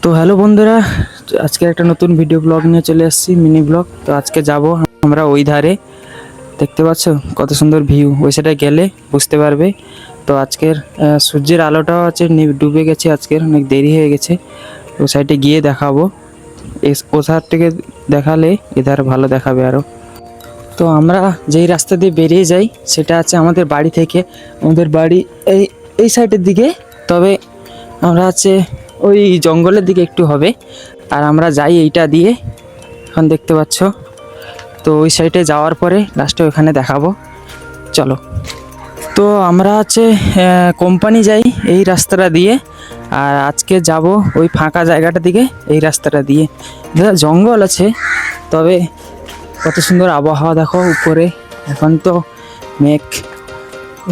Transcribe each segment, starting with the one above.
তো হ্যালো বন্ধুরা, আজকে একটা নতুন ভিডিও ব্লগ নিয়ে চলে এসেছি, মিনি ব্লগ। তো আজকে যাব আমরা ওই ধারে, দেখতে পাচ্ছ কত সুন্দর ভিউ, ওই সাইডে গেলে বুঝতে পারবে। তো আজকের সূর্যের আলোটাও আছে ডুবে গেছে, আজকের অনেক দেরি হয়ে গেছে। ওই সাইডে গিয়ে দেখাবো, ও সাইড থেকে দেখালে এধার ভালো দেখাবে আরও। তো আমরা যেই রাস্তা দিয়ে বেরিয়ে যাই সেটা আছে আমাদের বাড়ি থেকে, আমাদের বাড়ি এই এই সাইডের দিকে। তবে আমরা আছে ওই জঙ্গলের দিকে একটু হবে, আর আমরা যাই এইটা দিয়ে, এখন দেখতে পাচ্ছ। তো ওই সাইডে যাওয়ার পরে লাস্টে ওখানে দেখাবো, চলো। তো আমরা আছে কোম্পানি যাই এই রাস্তাটা দিয়ে, আর আজকে যাব ওই ফাঁকা জায়গাটা দিকে এই রাস্তাটা দিয়ে। জঙ্গল আছে, তবে কত সুন্দর আবহাওয়া দেখো উপরে। এখন তো মেঘ,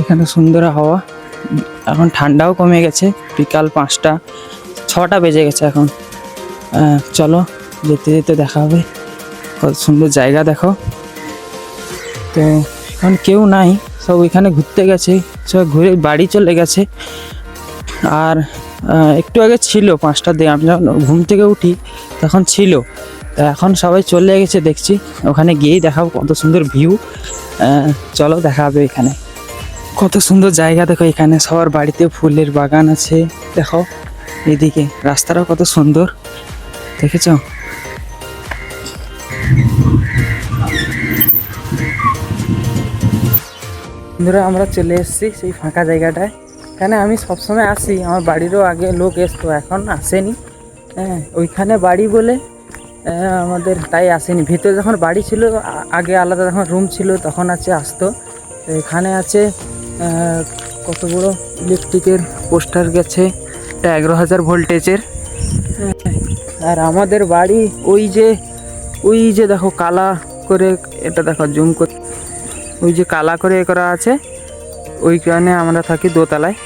এখানে সুন্দর হাওয়া, এখন ঠান্ডাও কমে গেছে, বিকাল 5টা 6টা বেজে গেছে এখন। চলো যেতে যেতে দেখা হবে, কত সুন্দর জায়গা দেখো। তো এখন কেউ নাই, সব ওইখানে ঘুরতে গেছে, সব ঘুরে বাড়ি চলে গেছে। আর একটু আগে ছিল 5টার দিকে, আমি যখন ঘুম থেকে উঠি তখন ছিল। এখন সবাই চলে গেছে দেখছি, ওখানে গিয়েই দেখাবো কত সুন্দর ভিউ। চলো দেখা হবে এখানে, কত সুন্দর জায়গা দেখো। এখানে সবার বাড়িতে ফুলের বাগান আছে, দেখো এদিকে রাস্তাটাও কত সুন্দর, দেখেছ? বন্ধুরা আমরা চলে এসেছি সেই ফাঁকা জায়গাটায়। এখানে আমি সবসময় আসি, আমার বাড়িরও আগে লোক এসতো, এখন আসেনি। ওইখানে বাড়ি বলে আমাদের তাই আসেনি। ভিতরে যখন বাড়ি ছিল আগে আলাদা, যখন রুম ছিল তখন আসতো। তো এখানে আছে কত বড় ইলেকট্রিকের পোস্টার গেছে, এটা 11,000 ভোল্টেজের। আর আমাদের বাড়ি ওই যে দেখো কালা করে, এটা দেখো জুম করে, ওই যে কালা করে করা আছে, ওইখানে আমরা থাকি দোতলায়।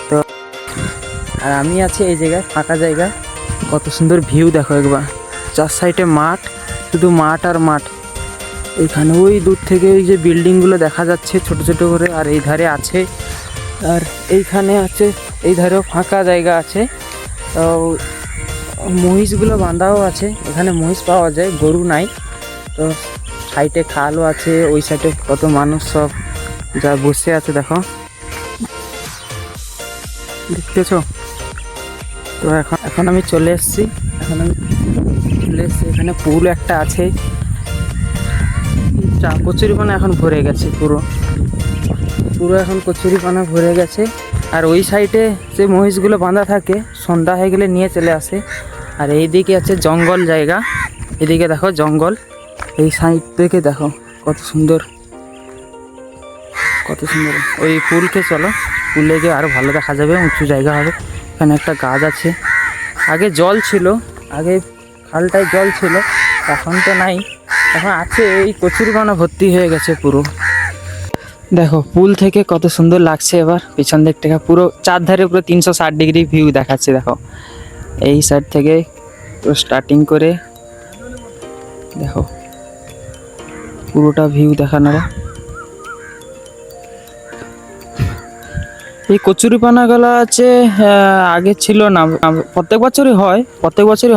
তো আর আমি আছি এই জায়গায়, ফাঁকা জায়গায়, কত সুন্দর ভিউ দেখো একবার। 4 সাইডে মাঠ, শুধু মাঠ আর মাঠ। এইখানে ওই দূর থেকে ওই যে বিল্ডিংগুলো দেখা যাচ্ছে ছোট ছোট করে, আর এই ধারে আছে, আর এইখানে আছে, এই ধারেও ফাঁকা জায়গা আছে। তো মহিষগুলো বাঁধাও আছে, এখানে মহিষ পাওয়া যায়, গরু নাই। তো সাইডে খালও আছে, ওই সাইডে কত মানুষ সব যা বসে আছে দেখো, দেখতেছ? তো এখন আমি চলে এসেছি, এখানে পুল একটা আছে, কচুরিপানা এখন ভরে গেছে, পুরো এখন কচুরিপানা ভরে গেছে। আর ওই সাইডে যে মহিষগুলো বাঁধা থাকে সন্ধ্যা হয়ে গেলে নিয়ে চলে আসে। আর এইদিকে আছে জঙ্গল জায়গা, এদিকে দেখো জঙ্গল, এই সাইড থেকে দেখো কত সুন্দর, কত সুন্দর। ওই পুলকে চলো, পুলে গিয়ে আরও ভালো দেখা যাবে, উঁচু জায়গা হবে। এখানে একটা গাছ আছে, আগে জল ছিল, আগে খালটায় জল ছিল, এখন তো নাই, এখন আছে এই কচুরিপানা ভর্তি হয়ে গেছে পুরো। দেখো পুল থেকে কত সুন্দর লাগছে, এবার পিছন দিক থেকে পুরো চারধারে পুরো 360 ডিগ্রি ভিউ দেখাচ্ছে দেখো। এই সাইড থেকে পুরো স্টার্টিং করে দেখো পুরোটা ভিউ দেখানোরা। এই কচুরিপানাগুলো আছে আগে ছিল না, প্রত্যেক বছরই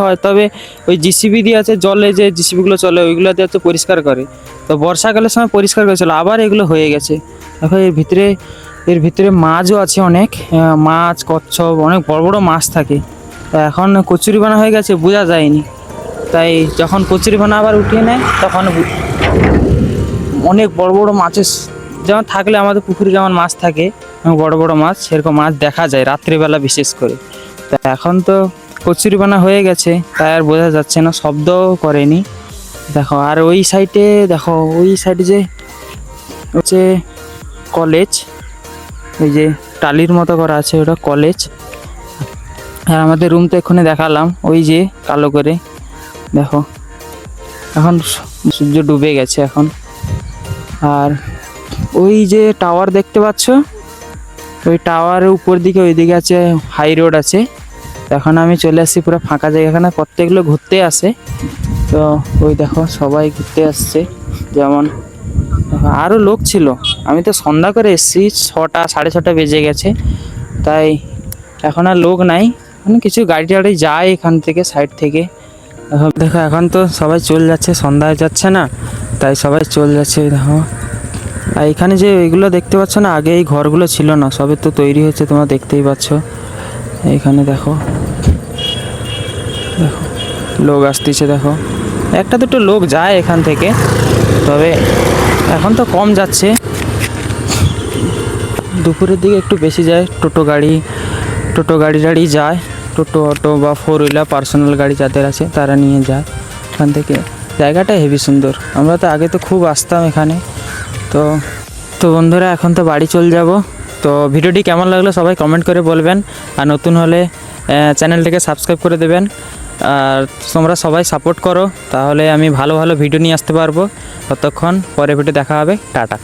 হয়, তবে ওই জিসিবি দিয়ে আছে, জলে যে জিসিবিগুলো চলে ওইগুলো দিয়ে হচ্ছে পরিষ্কার করে। তো বর্ষাকালের সময় পরিষ্কার করেছিল, আবার এগুলো হয়ে গেছে দেখো। এর ভিতরে মাছও আছে অনেক, মাছ কচ্ছপ, অনেক বড় বড় মাছ থাকে। তো এখন কচুরিপানা হয়ে গেছে, বোঝা যায়নি। তাই যখন কচুরিপানা আবার উঠিয়ে নেয় তখন অনেক বড় বড় মাছের, যেমন থাকলে আমাদের পুকুরে যেমন মাছ থাকে বড় বড় মাছ, সেরকম মাছ দেখা যায় রাত্রিবেলা বিশেষ করে। তা এখন তো কচুরিপানা হয়ে গেছে, তাই আর বোঝা যাচ্ছে না, শব্দও করেনি দেখো। আর ওই সাইডে দেখো, ওই সাইডে যে হচ্ছে কলেজ, ওই যে টালির মতো করা আছে ওটা কলেজ। আর আমাদের রুম তো এক্ষুনি দেখালাম, ওই যে কালো করে দেখো, এখন সূর্য ডুবে গেছে এখন। আর ওই যে টাওয়ার দেখতে পাচ্ছ, ওই টাওয়ারের উপর দিকে ওইদিকে আছে হাই রোড আছে। এখন আমি চলে আসছি পুরো ফাঁকা জায়গা, এখানে প্রত্যেকগুলো ঘুরতে আসে। তো ওই দেখো সবাই ঘুরতে আসছে, যেমন আরও লোক ছিল, আমি তো সন্ধ্যা করে এসেছি, 6টা 6:30 বেজে গেছে, তাই এখন আর লোক নাই। মানে কিছু গাড়ি টাড়ি যায় এখান থেকে, সাইড থেকে। এখন দেখো, এখন তো সবাই চলে যাচ্ছে, সন্ধ্যা হয়ে যাচ্ছে না, তাই সবাই চলে যাচ্ছে। এই দেখো, আর এখানে যে এগুলো দেখতে পাচ্ছ না, আগে এই ঘরগুলো ছিল না, সবে তো তৈরি হয়েছে, তোমরা দেখতেই পাচ্ছ। এইখানে দেখো, দেখো লোক আসতেছে, দেখো একটা দুটো লোক যায় এখান থেকে, তবে এখন তো কম যাচ্ছে। দুপুরের দিকে একটু বেশি যায়, টোটো গাড়ি টাড়ি যায়, টোটো অটো বা 4 হুইলার পার্সোনাল গাড়ি যাদের আছে তারা নিয়ে যায় এখান থেকে। জায়গাটা হেবি সুন্দর, আমরা তো আগে তো খুব আসতাম এখানে। তো তো বন্ধুরা, এখন তো বাড়ি চলে যাব। তো ভিডিওটি কেমন লাগলো সবাই কমেন্ট করে বলবেন, আর নতুন হলে চ্যানেলটিকে সাবস্ক্রাইব করে দেবেন। আর তোমরা সবাই সাপোর্ট করো, তাহলে আমি ভালো ভালো ভিডিও নিয়ে আসতে পারবো। ততক্ষণ পরে ভিডিও দেখা হবে, টাটা।